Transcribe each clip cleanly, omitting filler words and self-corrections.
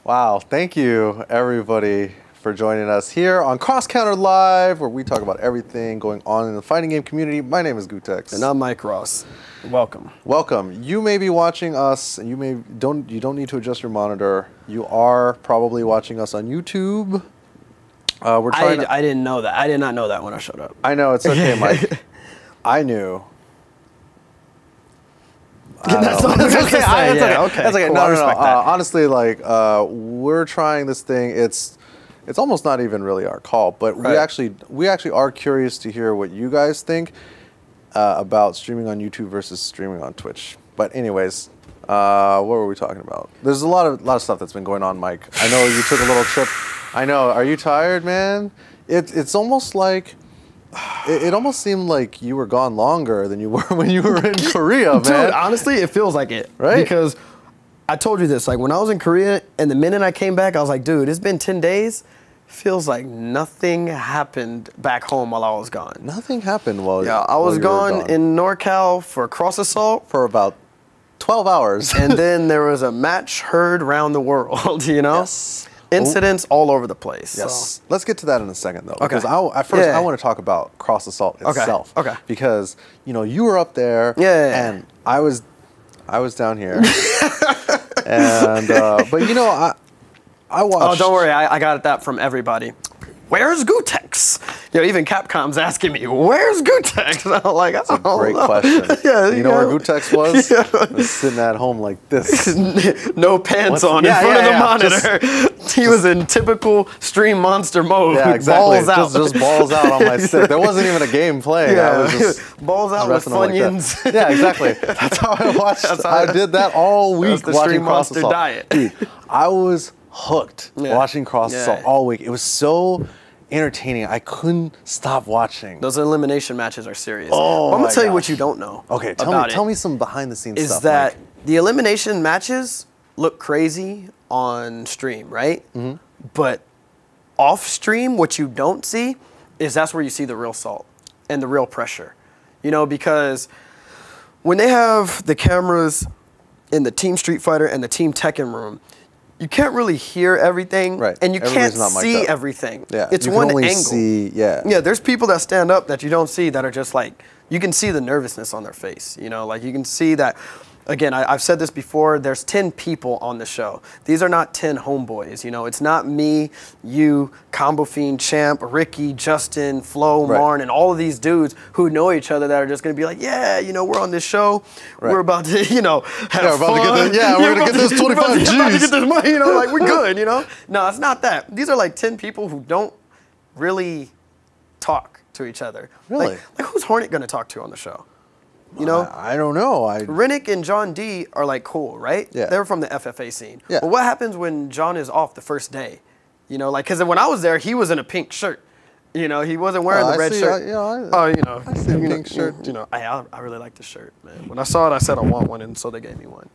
Wow, thank you everybody for joining us here on Cross Counter Live, where we talk about everything going on in the fighting game community. My name is Gootecks. And I'm Mike Ross. Welcome. Welcome. You may be watching us, and you don't need to adjust your monitor. You are probably watching us on YouTube. We're trying. I didn't know that. I did not know that when I showed up. I know, it's okay, Mike. I knew. That's okay. That's okay. That's okay. Cool. No, No. Honestly, like we're trying this thing. It's almost not even really our call, but right. we actually are curious to hear what you guys think about streaming on YouTube versus streaming on Twitch. But anyways, what were we talking about? There's a lot of stuff that's been going on, Mike. I know you took a little trip. I know. Are you tired, man? It's almost like. It almost seemed like you were gone longer than you were when you were in Korea, man. Dude, honestly, it feels like it. Right? Because I told you this, like when I was in Korea and the minute I came back, I was like, dude, it's been 10 days. Feels like nothing happened back home while I was gone. Nothing happened while I was gone in NorCal for Cross Assault. For about 12 hours. And then there was a match heard around the world, you know? Yes. Incidents all over the place. Yes. So. Let's get to that in a second, though. Okay. Because I want to talk about Cross Assault itself. Okay. Because, you know, you were up there. Yeah. And I was down here. And, but, you know, I watched. Oh, don't worry. I got that from everybody. Where's Gootecks? You know, even Capcom's asking me, where's Gootecks? I'm like, that's a great question. Yeah, you know where Gootecks was? Yeah. I was sitting at home like this. No pants on in front of the monitor. He was in typical stream monster mode. Yeah, exactly. Balls out. Just balls out on my stick. There wasn't even a game playing. Yeah. I was just balls out with Funyuns. Like yeah, exactly. That's how I watched. I did that all week. That's the stream monster diet. Dude, I was hooked watching Cross Assault all week. It was so entertaining. I couldn't stop watching. Those elimination matches are serious. Oh, I'm gonna tell you what you don't know. Okay, tell me some behind the scenes stuff. Is that Mike. The elimination matches look crazy on stream, right? Mm-hmm. But off stream, what you don't see is that's where you see the real salt and the real pressure. You know, because when they have the cameras in the Team Street Fighter and the Team Tekken room, you can't really hear everything, right. And you can't see everything. Yeah, it's you one can only angle. See, yeah, there's people that stand up that you don't see that are just like, you can see the nervousness on their face. You know, like you can see that. Again, I've said this before, there's 10 people on the show. These are not 10 homeboys, you know. It's not me, you, Combo Fiend, Champ, Ricky, Justin, Flo, Marn, and all of these dudes who know each other that are just gonna be like, yeah, you know, we're on this show. Right. We're about to, you know, have fun. We're gonna get this 25 G's. We're about to get this money, you know, like we're good, you know. No, it's not that. These are like 10 people who don't really talk to each other. Really? Like who's Hornet gonna talk to on the show? You know, I don't know. Rinnick and John D are like cool, right? Yeah. They're from the FFA scene. Yeah. But what happens when John is off the first day? You know, like, because when I was there, he was in a pink shirt. You know, he wasn't wearing the red shirt. I see a pink shirt. You know, I really like the shirt, man. When I saw it, I said I want one, and so they gave me one.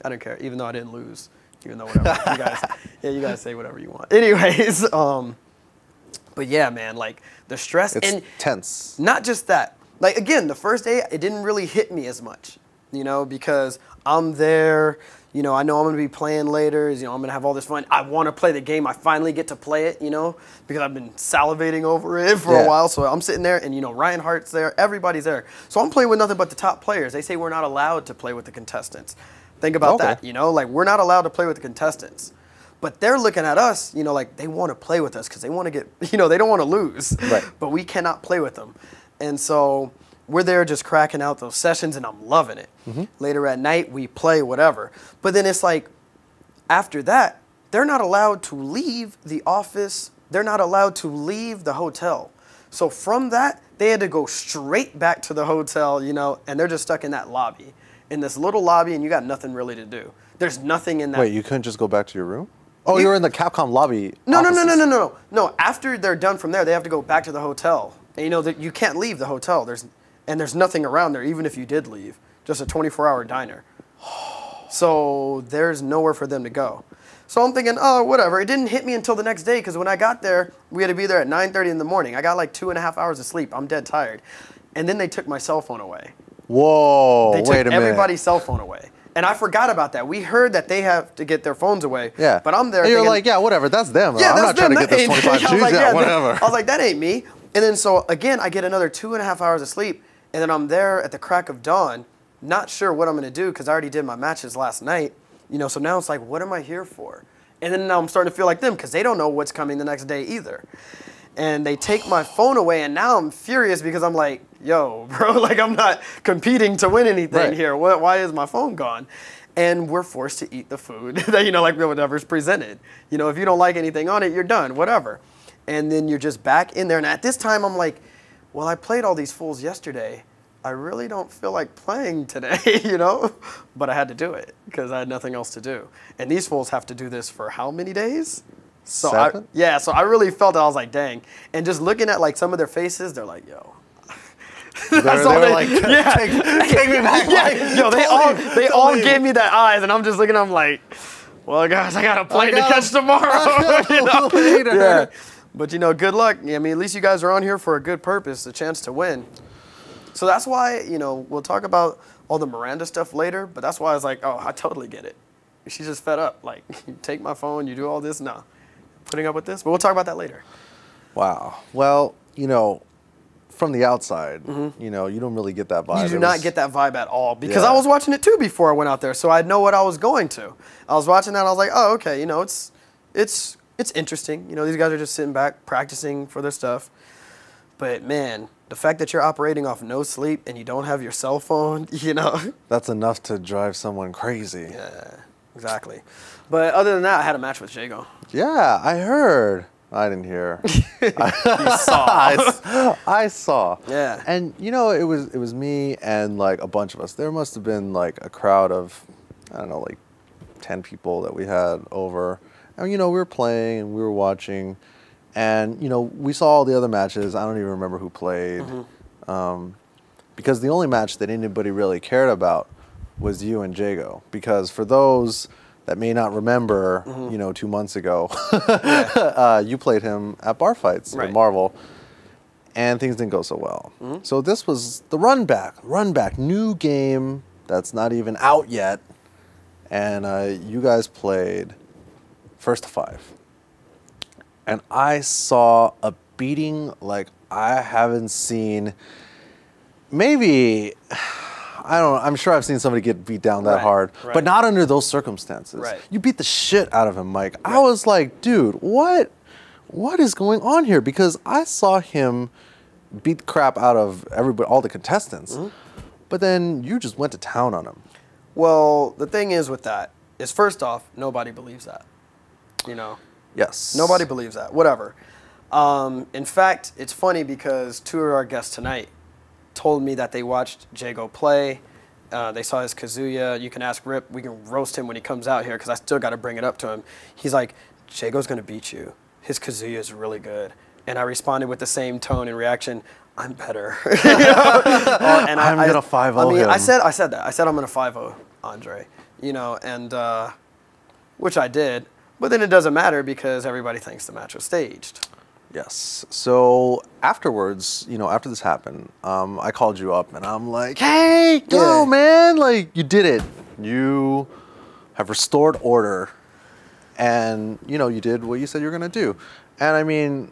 I didn't care, even though I didn't lose. Even though whatever, you guys say whatever you want. Anyways, but yeah, man, like the stress it's tense. Not just that. Like, again, the first day, it didn't really hit me as much, you know, because I'm there, you know I'm going to be playing later, you know, I'm going to have all this fun. I want to play the game. I finally get to play it, you know, because I've been salivating over it for a while. So I'm sitting there and, you know, Ryan Hart's there. Everybody's there. So I'm playing with nothing but the top players. They say we're not allowed to play with the contestants. Think about that, you know, like we're not allowed to play with the contestants. But they're looking at us, you know, like they want to play with us because they want to get, you know, they don't want to lose. Right. But we cannot play with them. And so we're there just cracking out those sessions, and I'm loving it. Mm-hmm. Later at night, we play, whatever. But then it's like, after that, they're not allowed to leave the office. They're not allowed to leave the hotel. So from that, they had to go straight back to the hotel, you know, and they're just stuck in that lobby, in this little lobby, and you got nothing really to do. There's nothing in that. Wait, you couldn't just go back to your room? Oh, you were in the Capcom lobby. No. After they're done from there, they have to go back to the hotel. And you know that you can't leave the hotel. There's nothing around there, even if you did leave. Just a 24-hour diner. So there's nowhere for them to go. So I'm thinking, oh, whatever. It didn't hit me until the next day, because when I got there, we had to be there at 9:30 in the morning. I got like 2.5 hours of sleep. I'm dead tired. and then they took my cell phone away. Whoa, They took wait a minute. everybody's cell phone away. And I forgot about that. We heard that they have to get their phones away. Yeah. But I'm there and you're thinking, like, yeah, whatever, that's them. yeah, I'm that's not trying to them. get this That ain't 25 me. I was G's. like, Yeah, yeah, whatever. I was like, that ain't me. And then so again, I get another 2.5 hours of sleep, and then I'm there at the crack of dawn, not sure what I'm gonna do because I already did my matches last night. You know, so now it's like, what am I here for? And then now I'm starting to feel like them because they don't know what's coming the next day either. And they take my phone away, and now I'm furious because I'm like, yo, bro, like I'm not competing to win anything here. Why is my phone gone? And we're forced to eat the food that, you know, like whatever's presented. You know, if you don't like anything on it, you're done, whatever. And then you're just back in there. And at this time, I'm like, well, I played all these fools yesterday. I really don't feel like playing today, you know? But I had to do it because I had nothing else to do. And these fools have to do this for how many days? So 7? so I really felt that. I was like, dang. And just looking at like some of their faces, they're like, yo. They're like, take me back. Yeah, yo, they all gave me that eyes, and I'm just looking. I'm like, well, guys, I got a plane to catch tomorrow. You know? Later. Yeah, but you know, good luck. I mean, at least you guys are on here for a good purpose, a chance to win. So that's why, you know, we'll talk about all the Miranda stuff later. But that's why I was like, oh, I totally get it. She's just fed up. Like, you take my phone, you do all this. No, putting up with this. But we'll talk about that later. Wow. Well, you know, from the outside, you know, you don't really get that vibe. You do not get that vibe at all because Yeah. I was watching it too before I went out there, so I know what I was going to. I was watching that, and I was like, oh, okay, you know, it's interesting. You know, these guys are just sitting back practicing for their stuff. But man, the fact that you're operating off no sleep and you don't have your cell phone, you know, That's enough to drive someone crazy. yeah, exactly. But other than that, I had a match with Jago. Yeah, I heard. I didn't hear. You saw. I saw. Yeah. And you know, it was me and like a bunch of us. There must have been like a crowd of, I don't know, like 10 people that we had over. And you know, we were playing and we were watching, and you know, we saw all the other matches. I don't even remember who played, because the only match that anybody really cared about was you and Jago. Because for those that may not remember, you know, 2 months ago, you played him at bar fights at Marvel, and things didn't go so well. So this was the run back, new game that's not even out yet, and you guys played first to 5. And I saw a beating like I haven't seen, maybe, I don't know, I'm sure I've seen somebody get beat down that hard, but not under those circumstances. You beat the shit out of him, Mike. I was like, dude, what is going on here? Because I saw him beat the crap out of everybody, all the contestants, but then you just went to town on him. Well, the thing is with that is, first off, nobody believes that, you know? Yes. Nobody believes that, whatever. In fact, it's funny because 2 of our guests tonight told me that they watched Jago play. They saw his Kazuya. You can ask Rip. We can roast him when he comes out here because I still got to bring it up to him. He's like, Jago's going to beat you. His Kazuya is really good. And I responded with the same tone and reaction. I'm better. And I'm going to 5-0 I mean, him. I said that. I said I'm going to 5-0 Andre. You know, and which I did. But then it doesn't matter because everybody thinks the match was staged. Yes. So afterwards, you know, after this happened, I called you up and I'm like, hey, go, man. Like, you did it. You have restored order. And, you know, you did what you said you were going to do. And I mean,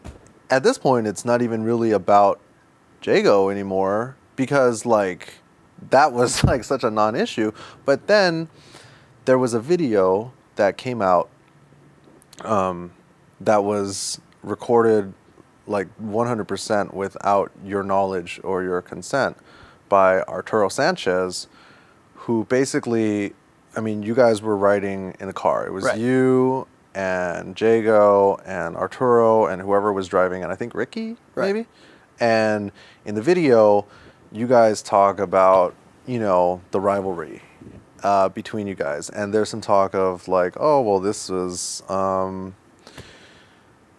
at this point, it's not even really about Jago anymore because, like, that was, like, such a non-issue. But then there was a video that came out that was recorded like 100% without your knowledge or your consent by Arturo Sanchez, who basically, I mean, you guys were riding in the car. It was you and Jago and Arturo and whoever was driving, and I think Ricky, maybe. And in the video, you guys talk about, you know, the rivalry between you guys. And there's some talk of like, oh, well, this was,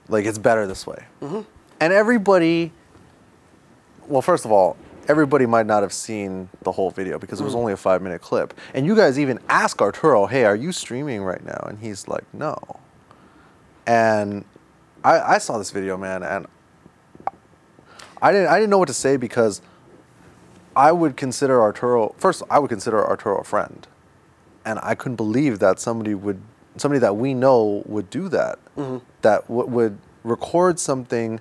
like, it's better this way. And everybody, well, first of all, everybody might not have seen the whole video because it was only a 5-minute clip. And you guys even ask Arturo, hey, are you streaming right now? And he's like, no. And I saw this video, man, and I didn't know what to say because I would consider Arturo first. I would consider Arturo a friend, and I couldn't believe that somebody that we know would do that. That would record something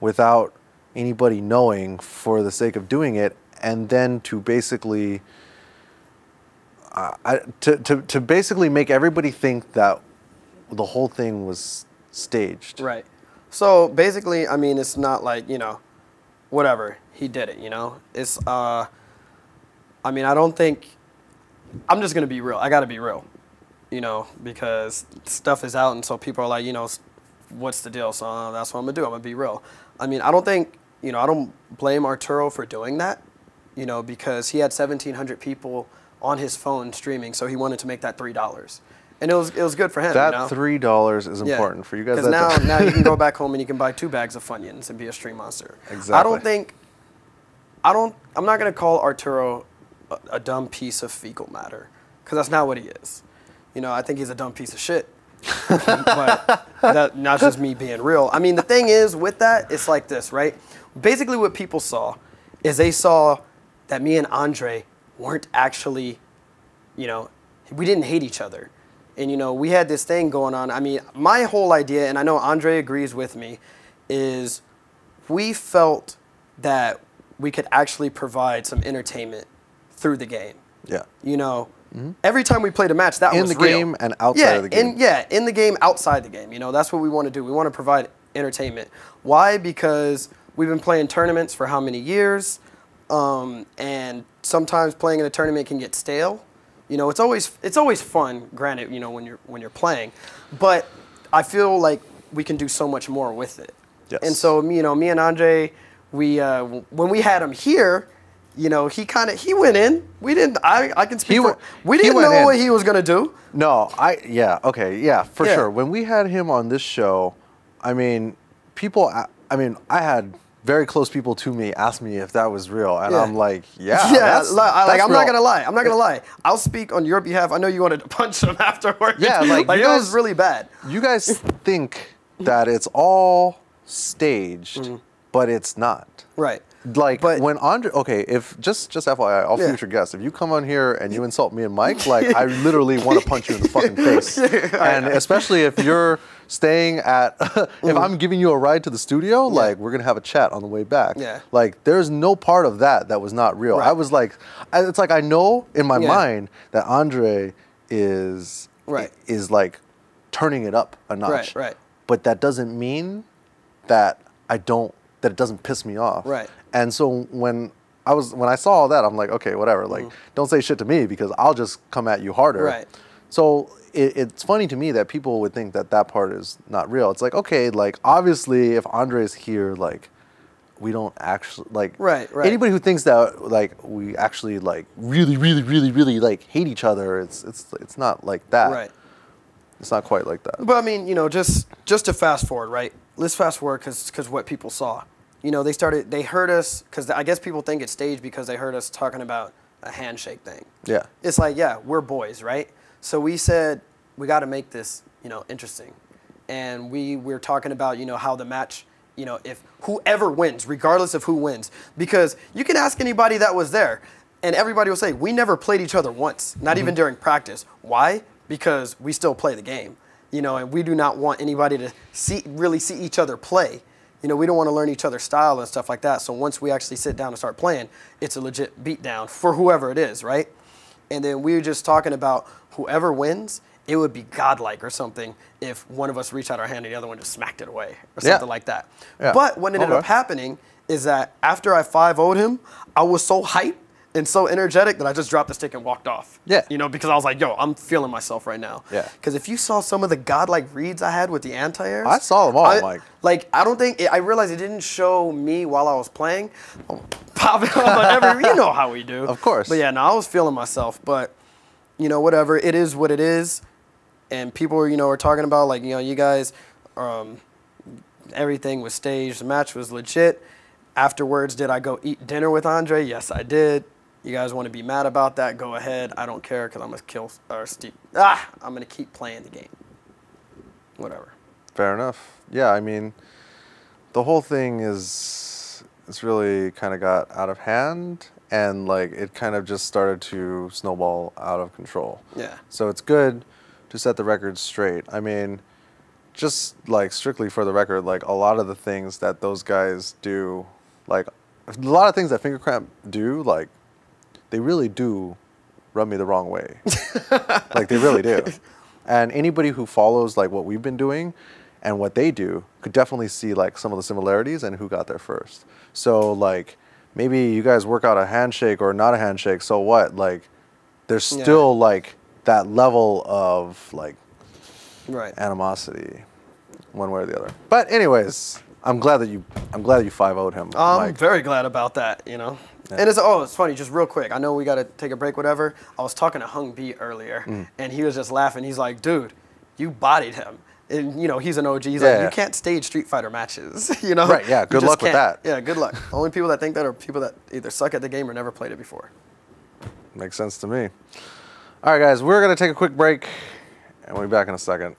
without anybody knowing for the sake of doing it, and then to basically to basically make everybody think that the whole thing was staged. Right. So basically, I mean, it's not like, whatever, he did it, It's, I mean, I don't think, I'm just going to be real. I got to be real, because stuff is out, and so people are like, what's the deal? So that's what I'm going to do. I'm going to be real. I mean, I don't think, I don't blame Arturo for doing that, because he had 1,700 people on his phone streaming, so he wanted to make that $3. And it was good for him. That $3 is important for you guys. Because now you can go back home and you can buy 2 bags of Funyuns and be a stream monster. Exactly. I'm not gonna call Arturo a dumb piece of fecal matter, because that's not what he is. I think he's a dumb piece of shit. But that's not just me being real. I mean, the thing is with that, it's like this, right? Basically, what people saw is they saw that me and Andre weren't actually, we didn't hate each other. And, we had this thing going on. I mean, my whole idea, and I know Andre agrees with me, is we felt that we could actually provide some entertainment through the game. Yeah. Every time we played a match, that was real. In the game and outside of the game. In the game, outside the game. That's what we want to do. We want to provide entertainment. Why? Because we've been playing tournaments for how many years? And sometimes playing in a tournament can get stale. It's always fun, granted, when you're playing, but I feel like we can do so much more with it. Yes. And so, me and Andre, we when we had him here, he went in. We didn't. I can speak. We didn't know what he was gonna do. No, for sure. When we had him on this show, I mean, I had very close people to me ask me if that was real, and I'm like, that's I'm real. not gonna lie. I'll speak on your behalf. I know you wanted to punch him afterwards. Yeah, like it was really bad. You guys think that it's all staged, but it's not. Right. But when Andre, if just FYI, all future guests, if you come on here and you insult me and Mike, like I literally want to punch you in the fucking face. And especially if you're staying at, if I'm giving you a ride to the studio, like we're gonna have a chat on the way back. Yeah. Like there's no part of that was not real. Right. I was like, it's like I know in my mind that Andre is like turning it up a notch. Right. But that doesn't mean that that it doesn't piss me off. Right. And so when I saw all that, I'm like, okay, whatever. Like, don't say shit to me because I'll just come at you harder. Right. So it's funny to me that people would think that part is not real. It's like, okay, like obviously if Andre's here, like we don't actually like right. Anybody who thinks that like we actually like really like hate each other, it's not like that. Right. It's not quite like that. But I mean, just to fast forward, right? Let's fast forward because what people saw. They heard us, because I guess people think it's staged because they heard us talking about a handshake thing. Yeah. It's like, we're boys, right? So we said, we got to make this, interesting. And we're talking about, how the match, if whoever wins, regardless of who wins, because you can ask anybody that was there, and everybody will say, we never played each other once, not even during practice. Why? Because we still play the game, and we do not want anybody to really see each other play. We don't want to learn each other's style and stuff like that. So once we actually sit down and start playing, it's a legit beatdown for whoever it is, right? And then we were just talking about whoever wins, it would be godlike or something if one of us reached out our hand and the other one just smacked it away or something like that. Yeah. But what ended up happening is that after I 5-0'd him, I was so hyped and so energetic that I just dropped the stick and walked off. Yeah. Because I was like, yo, I'm feeling myself right now. Yeah. Because if you saw some of the godlike reads I had with the anti-airs. I saw them all, Mike. Like, I don't think, I realized it didn't show me while I was playing. Pop it up you know how we do. Of course. But yeah, no, I was feeling myself. But, whatever, it is what it is. And people, are talking about, like, you guys, everything was staged. The match was legit. Afterwards, did I go eat dinner with Andre? Yes, I did. You guys want to be mad about that? Go ahead. I don't care because I'm going to kill Steve. I'm going to keep playing the game. Whatever. Fair enough. Yeah, I mean, the whole thing it's really kind of got out of hand. and like it kind of just started to snowball out of control. Yeah. So it's good to set the record straight. I mean, just like strictly for the record, like a lot of the things that those guys do, like a lot of things that Finger Cramp do, like they really do rub me the wrong way. Like they really do. And anybody who follows like what we've been doing and what they do could definitely see like some of the similarities and who got there first. So like maybe you guys work out a handshake or not a handshake, so what? Like there's still like that level of like animosity one way or the other. But anyways, I'm glad that you 5-0'd him. I'm very glad about that, you know. Yeah. And it's funny, just real quick. I know we got to take a break, whatever. I was talking to Hung B earlier, and he was just laughing. He's like, dude, you bodied him. And, you know, he's an OG. He's like, you can't stage Street Fighter matches, you know? Right, yeah, good luck with that. Yeah, good luck. Only people that think that are people that either suck at the game or never played it before. Makes sense to me. All right, guys, we're going to take a quick break, and we'll be back in a second.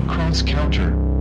Cross counter.